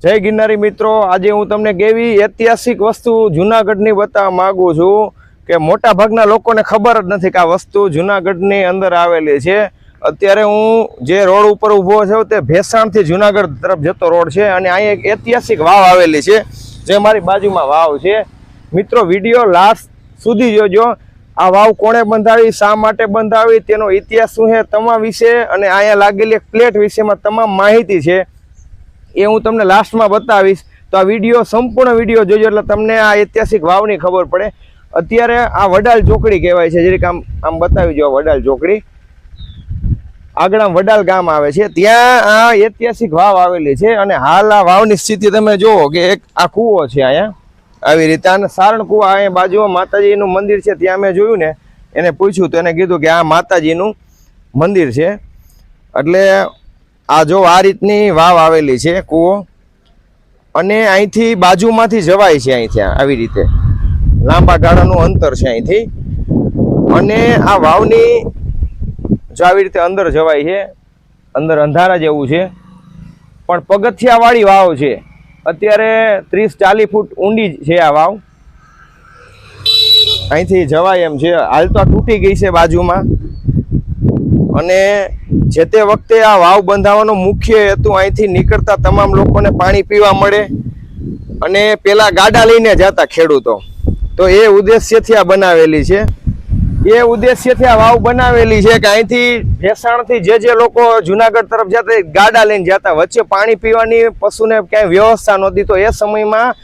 જય ગિરનારી મિત્રો, આજે હું તમને કેવી ઐતિહાસિક વસ્તુ જુનાગઢની બતાવવા માંગુ છું કે મોટા ભાગના લોકોને ખબર જ નથી કે આ વસ્તુ જુનાગઢની અંદર આવેલી છે। અત્યારે હું જે રોડ ઉપર ઊભો છું તે ભેસાણથી જુનાગઢ તરફ જતો રોડ છે અને અહીં એક ઐતિહાસિક વાવ આવેલી છે જે મારી બાજુમાં વાવ છે। મિત્રો, વિડીયો લાસ્ટ સુધી જોજો। આ વાવ કોણે બંધાવી, શા માટે બંધાવી, તેનો ઇતિહાસ શું છે, તમામ વિશે અને અહીંયા લાગેલી એક પ્લેટ વિશેમાં તમામ માહિતી છે એ હું તમને લાસ્ટમાં બતાવીશ। તો આ વિડીયો સંપૂર્ણ વિડીયો જોજો એટલે તમને આ ઐતિહાસિક વાવની ખબર પડે। અત્યારે આ વડાલ ચોકડી કહેવાય છે, જરીક આમ બતાવી જો। વડાલ ચોકડી આગળ આમ વડાલ ગામ આવે છે, ત્યાં આ ઐતિહાસિક વાવ આવેલી છે અને હાલ આ વાવની સ્થિતિ તમે જુઓ કે એક આ કૂવો છે અહીંયા આવી રીતે, અને સારણ કૂવા અહીંયા બાજુમાં માતાજીનું મંદિર છે। ત્યાં મેં જોયું ને, એને પૂછ્યું તો એને કીધું કે આ માતાજીનું મંદિર છે। એટલે આ જો આ રીતની વાવ આવેલી છે કૂવો, અને અહીંથી બાજુમાંથી જવાય છે, અહીંથી આવી રીતે લાંબા ગાળાનું અંતર છે અહીંથી। અને આ વાવની જો આવી રીતે અંદર જવાય છે, અંદર અંધારા જેવું છે પણ પગથિયાવાળી વાવ છે। અત્યારે 30-40 ફૂટ ઊંડી છે આ વાવ, અહીંથી જવાય એમ છે। હાલ તો આ તૂટી ગઈ છે બાજુમાં, અને જે તે વખતે આ વાવ બંધાવવાનો મુખ્ય હેતુ અહીંથી નીકળતા તમામ લોકોને પાણી પીવા મળે, અને પેલા ગાડા લઈને જતા ખેડૂતો, તો એ ઉદ્દેશ્યથી આ બનાવેલી છે। એ ઉદ્દેશ્યથી આ વાવ બનાવેલી છે કે અહીંથી ભેસાણથી જે લોકો જુનાગઢ તરફ જતા ગાડા લઈને જતા, વચ્ચે પાણી પીવાની પશુને ક્યાંય વ્યવસ્થા નહોતી, તો એ સમયમાં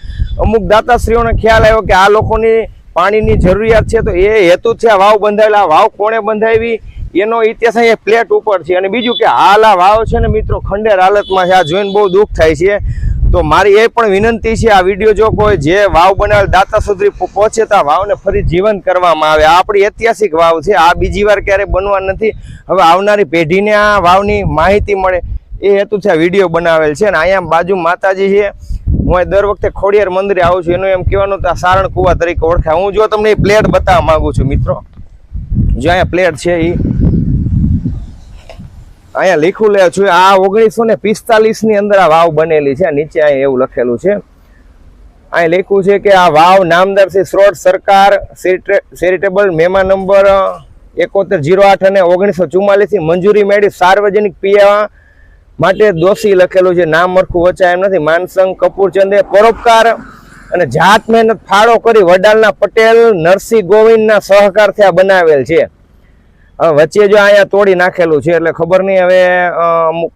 અમુક દાતાશ્રીઓને ખ્યાલ આવ્યો કે આ લોકોની પાણીની જરૂરિયાત છે, તો એ હેતુથી આ વાવ બંધાવેલા। આ વાવ કોણે બંધાવી એનો ઇતિહાસ અહીંયા પ્લેટ ઉપર છે। અને બીજું કે હાલ આ વાવ છે ને મિત્રો ખંડેર હાલતમાં છે, આ જોઈને બહુ દુઃખ થાય છે। તો મારી એ પણ વિનંતી છે, આ વિડીયો જો કોઈ જે વાવ બનાવેલ દાતા સુધી પહોંચે તો આ વાવને ફરી જીવંત કરવામાં આવે। આ આપણી ઐતિહાસિક વાવ છે, આ બીજી વાર ક્યારેય બનવા નથી। હવે આવનારી પેઢીને આ વાવની માહિતી મળે એ હેતુથી આ વિડીયો બનાવેલ છે। અને અહીંયા બાજુ માતાજી છે, હું દર વખતે ખોડિયાર મંદિરે આવું છું, એનું એમ કહેવાનું તો આ સારણ કુવા તરીકે ઓળખાય। હું જો તમને એ પ્લેટ બતાવવા માંગુ છું મિત્રો, જો અહીંયા પ્લેટ છે એ અહીંયા લીખું લે છું, આ 1945 ની અંદર આ વાવ બનેલી છે। નીચે અહીંયા એવું લખેલું છે, અહીં લખ્યું છે કે આ વાવ નામદાર શ્રી શ્રોટ સરકાર ચેરિટેબલ મહેમાન નંબર 7108 અને 1944 થી મંજૂરી મેળવી સાર્વજનિક પીવા માટે દોષી લખેલું છે। નામ મરખું વચાય એમ નથી। માનસંગ કપૂરચંદે પરોપકાર અને જાત મહેનત ફાળો કરી વડાલના પટેલ નરસિંહ ગોવિંદના સહકારથી આ બનાવેલ છે। હવે વચ્ચે જો અહીંયા તોડી નાખેલું છે એટલે ખબર નહીં હવે અમુક